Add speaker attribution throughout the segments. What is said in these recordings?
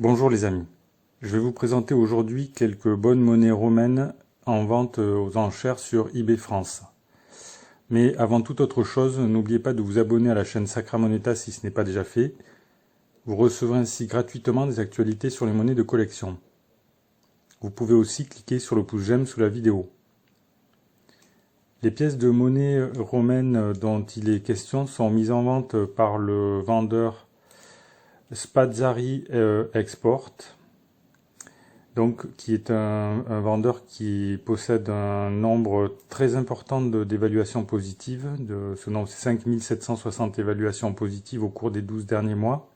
Speaker 1: Bonjour les amis, je vais vous présenter aujourd'hui quelques bonnes monnaies romaines en vente aux enchères sur eBay France. Mais avant toute autre chose, n'oubliez pas de vous abonner à la chaîne Sacra Moneta si ce n'est pas déjà fait. Vous recevrez ainsi gratuitement des actualités sur les monnaies de collection. Vous pouvez aussi cliquer sur le pouce j'aime sous la vidéo. Les pièces de monnaie romaine dont il est question sont mises en vente par le vendeur Spazzari Export, donc qui est un vendeur qui possède un nombre très important d'évaluations positives. Ce nombre, c'est 5760 évaluations positives au cours des 12 derniers mois,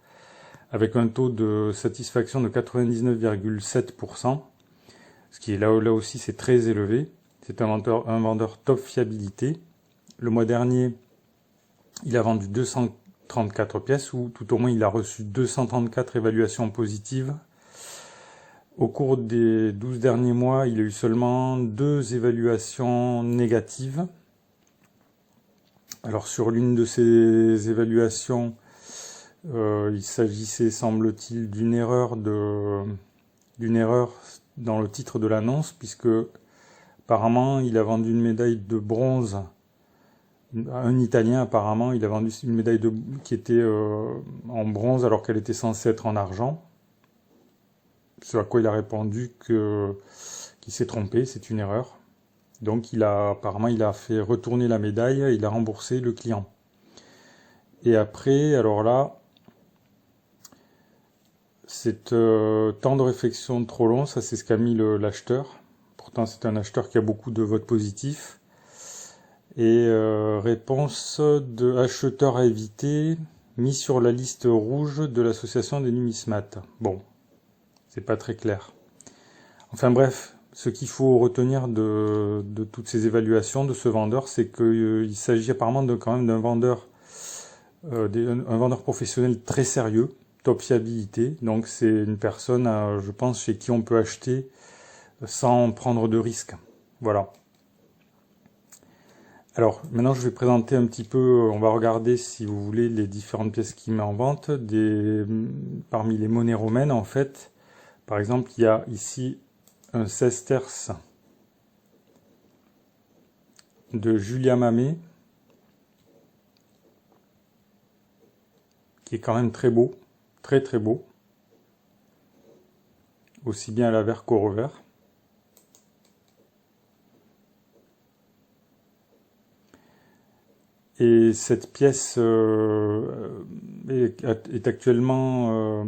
Speaker 1: avec un taux de satisfaction de 99,7%, ce qui est là aussi c'est très élevé. C'est un vendeur top fiabilité. Le mois dernier, il a vendu 234 pièces, ou tout au moins il a reçu 234 évaluations positives. Au cours des 12 derniers mois, il a eu seulement 2 évaluations négatives. Alors sur l'une de ces évaluations, il s'agissait, semble-t-il, d'une erreur dans le titre de l'annonce, puisque apparemment il a vendu une médaille de bronze. Un Italien, apparemment, il a vendu une médaille qui était en bronze alors qu'elle était censée être en argent. Ce à quoi il a répondu qu'il s'est trompé, c'est une erreur. Donc apparemment il a fait retourner la médaille et il a remboursé le client. Et après, alors là, c'est temps de réflexion trop long, ça c'est ce qu'a mis l'acheteur. Pourtant c'est un acheteur qui a beaucoup de votes positifs. Et réponse de acheteur à éviter, mis sur la liste rouge de l'association des numismates. Bon, c'est pas très clair. Enfin bref, ce qu'il faut retenir de toutes ces évaluations de ce vendeur, c'est qu'il s'agit apparemment quand même d'un vendeur, un vendeur professionnel très sérieux, top fiabilité. Donc c'est une personne, je pense, chez qui on peut acheter sans prendre de risques. Voilà. Alors, maintenant, je vais présenter un petit peu, on va regarder, si vous voulez, les différentes pièces qu'il met en vente. Parmi les monnaies romaines, en fait, par exemple, il y a ici un sesterce de Julia Mamé, qui est quand même très beau, très très beau, aussi bien à l'avers qu'au revers. Et cette pièce est actuellement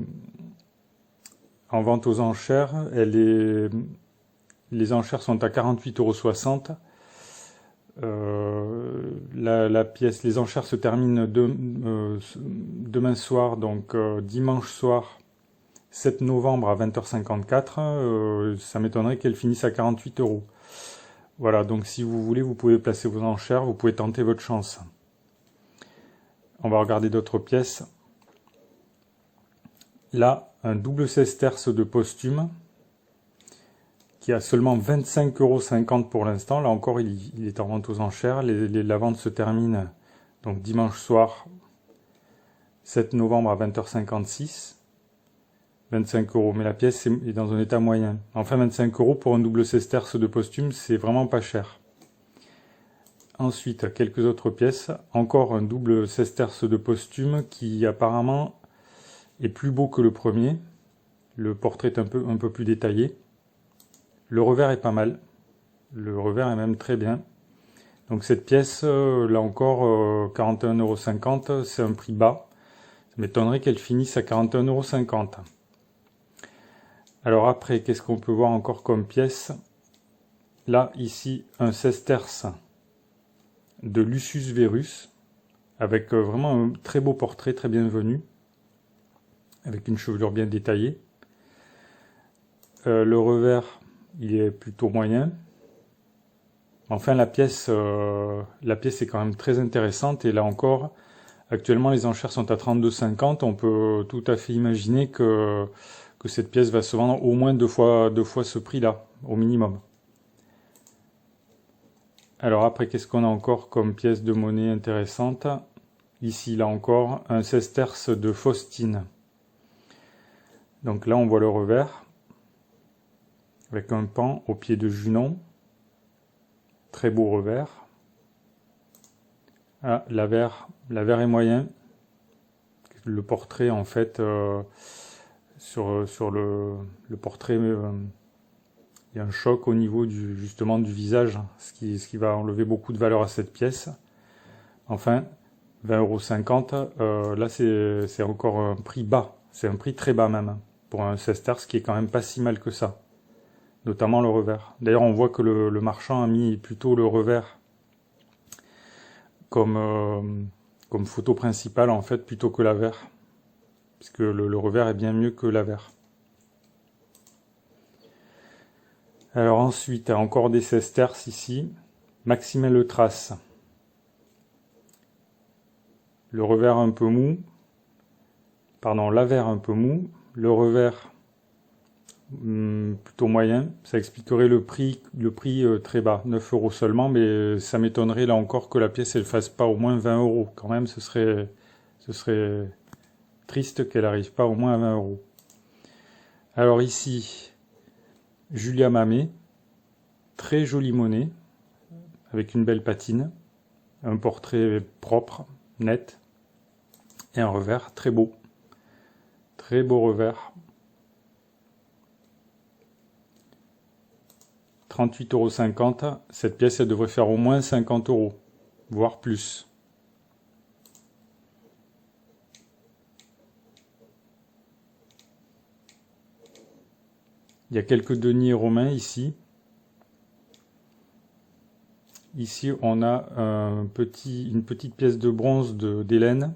Speaker 1: en vente aux enchères. Les enchères sont à 48,60 €. La pièce, les enchères se terminent demain soir, donc dimanche soir, 7 novembre à 20h54. Ça m'étonnerait qu'elle finisse à 48 €. Voilà, donc si vous voulez, vous pouvez placer vos enchères, vous pouvez tenter votre chance. On va regarder d'autres pièces. Là, un double sesterce de posthume qui a seulement 25,50 € pour l'instant. Là encore, il est en vente aux enchères. La vente se termine donc dimanche soir, 7 novembre à 20h56. 25 €, mais la pièce est dans un état moyen. Enfin, 25 € pour un double sesterce de posthume, c'est vraiment pas cher. Ensuite, quelques autres pièces. Encore un double sesterce de posthume qui apparemment est plus beau que le premier. Le portrait est un peu plus détaillé. Le revers est pas mal. Le revers est même très bien. Donc cette pièce, là encore, 41,50 €, c'est un prix bas. Ça m'étonnerait qu'elle finisse à 41,50 €. Alors après, qu'est-ce qu'on peut voir encore comme pièce? Là, ici, un sesterce de Lucius Verus, avec vraiment un très beau portrait, très bienvenu, avec une chevelure bien détaillée. Le revers, il est plutôt moyen. Enfin, la pièce est quand même très intéressante, et là encore, actuellement, les enchères sont à 32,50 €. On peut tout à fait imaginer que cette pièce va se vendre au moins deux fois ce prix-là, au minimum. Alors après, qu'est-ce qu'on a encore comme pièce de monnaie intéressante? Ici, là encore, un sesterce de Faustine. Donc là on voit le revers, avec un pan au pied de Junon. Très beau revers. Ah, l'avers est moyen. Le portrait en fait, sur le portrait, il y a un choc au niveau justement du visage, ce qui va enlever beaucoup de valeur à cette pièce. Enfin, 20,50 €, là c'est encore un prix bas, c'est un prix très bas même, pour un 16 terces, qui est quand même pas si mal que ça, notamment le revers. D'ailleurs on voit que le marchand a mis plutôt le revers comme photo principale en fait, plutôt que l'avers, puisque le revers est bien mieux que l'avers. Alors ensuite, encore des 16 terces ici, Maximin Le Trace. Le revers un peu mou, pardon, l'avers un peu mou, le revers plutôt moyen. Ça expliquerait le prix très bas, 9 € seulement, mais ça m'étonnerait là encore que la pièce elle fasse pas au moins 20 € quand même. Ce serait triste qu'elle arrive pas au moins à 20 €. Alors ici, Julia Mamet, très jolie monnaie, avec une belle patine, un portrait propre, net, et un revers très beau revers. 38,50 €, cette pièce elle devrait faire au moins 50 €, voire plus. Il y a quelques deniers romains ici. Ici, on a une petite pièce de bronze d'Hélène.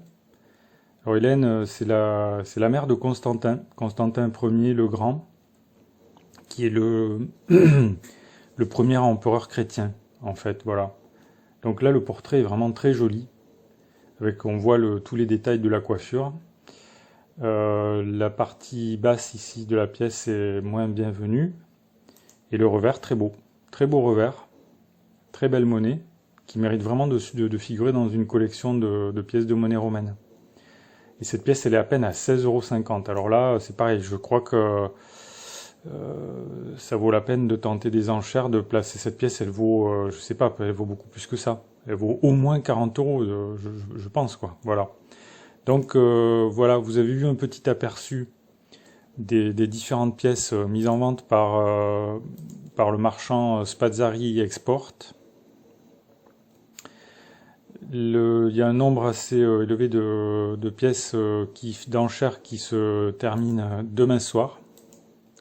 Speaker 1: Alors Hélène, c'est la mère de Constantin Ier le Grand, qui est le premier empereur chrétien, en fait, voilà. Donc là, le portrait est vraiment très joli, on voit tous les détails de la coiffure. La partie basse ici de la pièce est moins bienvenue, et le revers très beau revers, très belle monnaie, qui mérite vraiment de figurer dans une collection de pièces de monnaie romaine. Et cette pièce, elle est à peine à 16,50 €. Alors là, c'est pareil, je crois que ça vaut la peine de tenter des enchères, de placer cette pièce. Elle vaut, je sais pas, elle vaut beaucoup plus que ça. Elle vaut au moins 40 €, je pense, quoi. Voilà. Donc voilà, vous avez vu un petit aperçu des différentes pièces mises en vente par le marchand Spazzari Export. Il y a un nombre assez élevé de pièces d'enchères qui se terminent demain soir,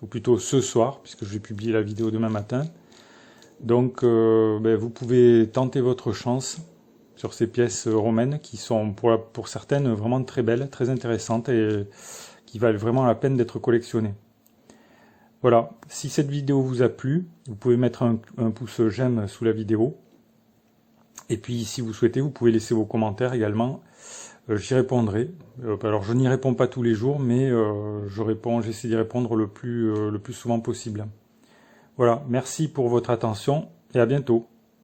Speaker 1: ou plutôt ce soir, puisque je vais publier la vidéo demain matin. Donc vous pouvez tenter votre chance sur ces pièces romaines qui sont pour certaines vraiment très belles, très intéressantes et qui valent vraiment la peine d'être collectionnées. Voilà, si cette vidéo vous a plu, vous pouvez mettre un pouce j'aime sous la vidéo. Et puis si vous souhaitez, vous pouvez laisser vos commentaires également, j'y répondrai. Alors je n'y réponds pas tous les jours, mais j'essaie d'y répondre le plus souvent possible. Voilà, merci pour votre attention et à bientôt.